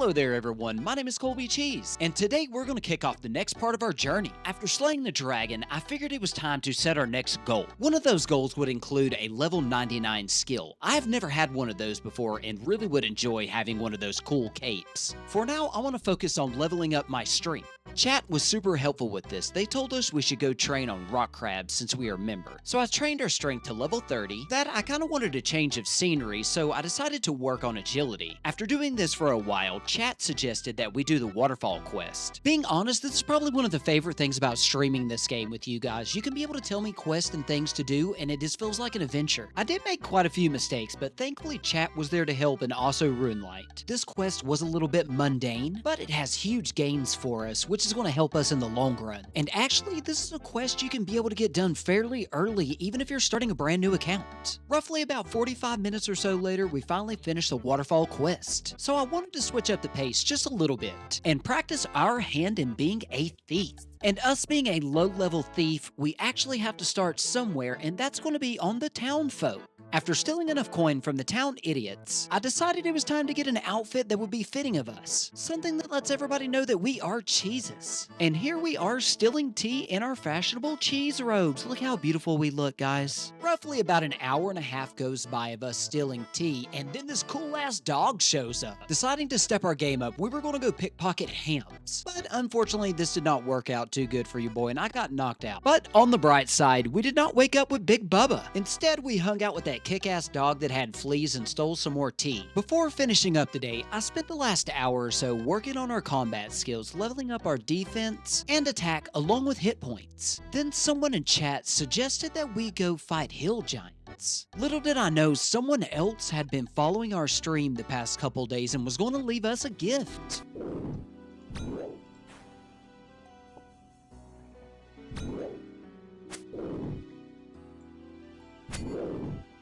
Hello there everyone, my name is Colby Cheese, and today we're going to kick off the next part of our journey. After slaying the dragon, I figured it was time to set our next goal. One of those goals would include a level 99 skill. I have never had one of those before and really would enjoy having one of those cool capes. For now, I want to focus on leveling up my strength. Chat was super helpful with this. They told us we should go train on rock crabs since we are a member. So I trained our strength to level 30. That I kind of wanted a change of scenery, so I decided to work on agility. After doing this for a while, chat suggested that we do the waterfall quest. Being honest, this is probably one of the favorite things about streaming this game with you guys. You can be able to tell me quests and things to do, and it just feels like an adventure. I did make quite a few mistakes, but thankfully chat was there to help and also Runelight. This quest was a little bit mundane, but it has huge gains for us, which is going to help us in the long run. And actually, this is a quest you can be able to get done fairly early, even if you're starting a brand new account. Roughly about 45 minutes or so later, we finally finished the waterfall quest. So I wanted to switch up the pace just a little bit and practice our hand in being a thief. And us being a low-level thief, we actually have to start somewhere, and that's going to be on the town folk. After stealing enough coin from the town idiots, I decided it was time to get an outfit that would be fitting of us. Something that lets everybody know that we are cheeses. And here we are stealing tea in our fashionable cheese robes. Look how beautiful we look, guys. Roughly about an hour and a half goes by of us stealing tea, and then this cool-ass dog shows up. Deciding to step our game up, we were going to go pickpocket hams. But unfortunately, this did not work out too good for you, boy, and I got knocked out. But on the bright side, we did not wake up with Big Bubba. Instead, we hung out with that kick-ass dog that had fleas and stole some more tea. Before finishing up the day, I spent the last hour or so working on our combat skills, leveling up our defense and attack along with hit points. Then someone in chat suggested that we go fight hill giants. Little did I know someone else had been following our stream the past couple days and was going to leave us a gift.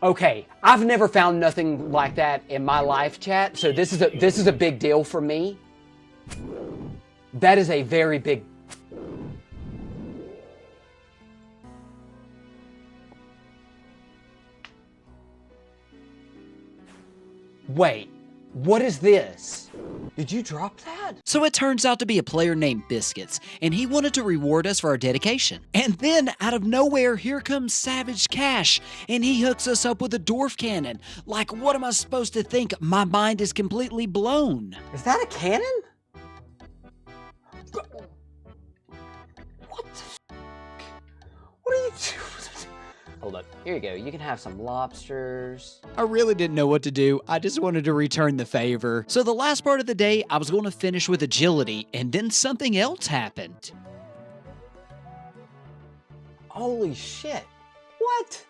Okay, I've never found nothing like that in my life, chat, so this is a big deal for me. That is a very big... Wait, what is this? Did you drop that? So it turns out to be a player named Biscuits, and he wanted to reward us for our dedication. And then, out of nowhere, here comes Savage Cash, and he hooks us up with a dwarf cannon. Like, what am I supposed to think? My mind is completely blown. Is that a cannon? What the What are you doing? Hold up, here you go. You can have some lobsters. I really didn't know what to do. I just wanted to return the favor. So the last part of the day, I was going to finish with agility, and then something else happened. Holy shit. What?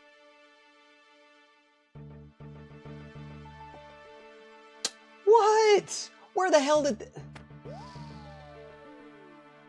What? Where the hell did...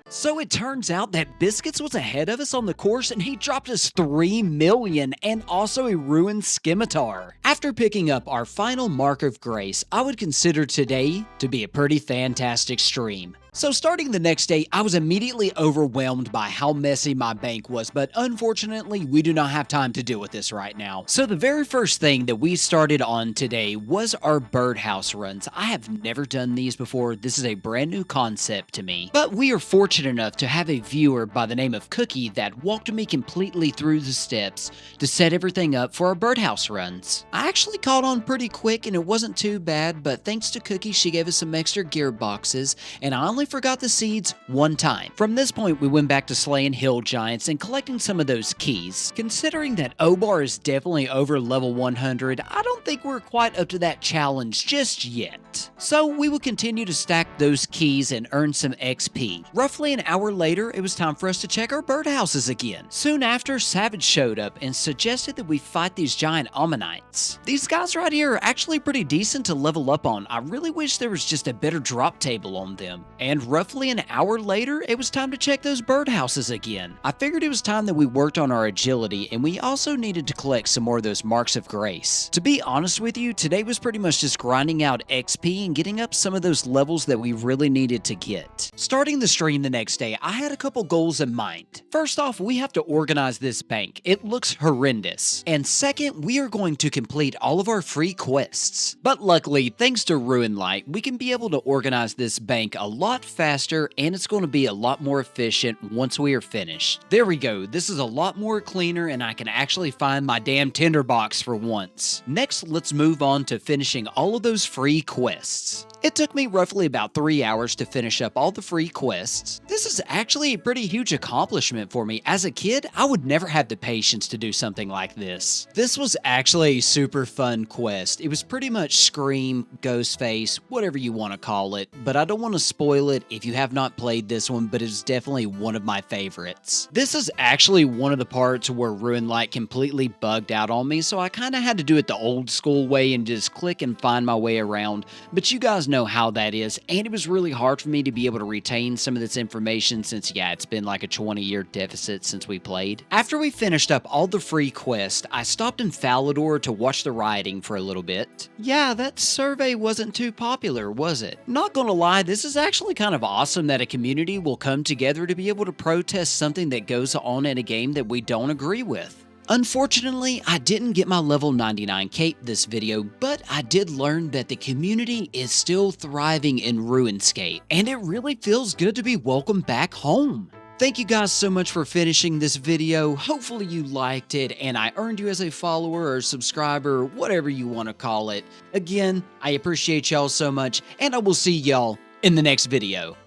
So it turns out that Biscuits was ahead of us on the course and he dropped us 3 million and also a ruined scimitar. After picking up our final mark of grace, I would consider today to be a pretty fantastic stream. So starting the next day, I was immediately overwhelmed by how messy my bank was, but unfortunately, we do not have time to deal with this right now. So the very first thing that we started on today was our birdhouse runs. I have never done these before. This is a brand new concept to me, but we are fortunate enough to have a viewer by the name of Cookie that walked me completely through the steps to set everything up for our birdhouse runs. I actually caught on pretty quick and it wasn't too bad, but thanks to Cookie, she gave us some extra gearboxes, and I only forgot the seeds one time. From this point, we went back to slaying hill giants and collecting some of those keys. Considering that O-Bar is definitely over level 100, I don't think we're quite up to that challenge just yet. So we will continue to stack those keys and earn some XP. Roughly an hour later, it was time for us to check our birdhouses again. Soon after, Savage showed up and suggested that we fight these giant ammonites. These guys right here are actually pretty decent to level up on. I really wish there was just a better drop table on them. And and roughly an hour later, it was time to check those birdhouses again. I figured it was time that we worked on our agility, and we also needed to collect some more of those marks of grace. To be honest with you, today was pretty much just grinding out XP and getting up some of those levels that we really needed to get. Starting the stream the next day, I had a couple goals in mind. First off, we have to organize this bank. It looks horrendous. And second, we are going to complete all of our free quests. But luckily, thanks to Ruin Light, we can be able to organize this bank a lot faster, and it's going to be a lot more efficient once we are finished. There we go. This is a lot more cleaner, and I can actually find my damn tinderbox for once. Next, let's move on to finishing all of those free quests. It took me roughly about 3 hours to finish up all the free quests. This is actually a pretty huge accomplishment for me. As a kid, I would never have the patience to do something like this. This was actually a super fun quest. It was pretty much Scream, Ghostface, whatever you want to call it, but I don't want to spoil it if you have not played this one, but it's definitely one of my favorites. This is actually one of the parts where Ruin Light completely bugged out on me, so I kind of had to do it the old school way and just click and find my way around, but you guys know how that is, and it was really hard for me to be able to retain some of this information since, yeah, it's been like a 20-year deficit since we played. After we finished up all the free quests, I stopped in Falador to watch the rioting for a little bit. Yeah, that survey wasn't too popular, was it? Not gonna lie, this is actually kind of awesome that a community will come together to be able to protest something that goes on in a game that we don't agree with. Unfortunately, I didn't get my level 99 cape this video, but I did learn that the community is still thriving in RuneScape, and it really feels good to be welcomed back home. Thank you guys so much for finishing this video. Hopefully you liked it, and I earned you as a follower or subscriber, whatever you want to call it. Again, I appreciate y'all so much, and I will see y'all in the next video.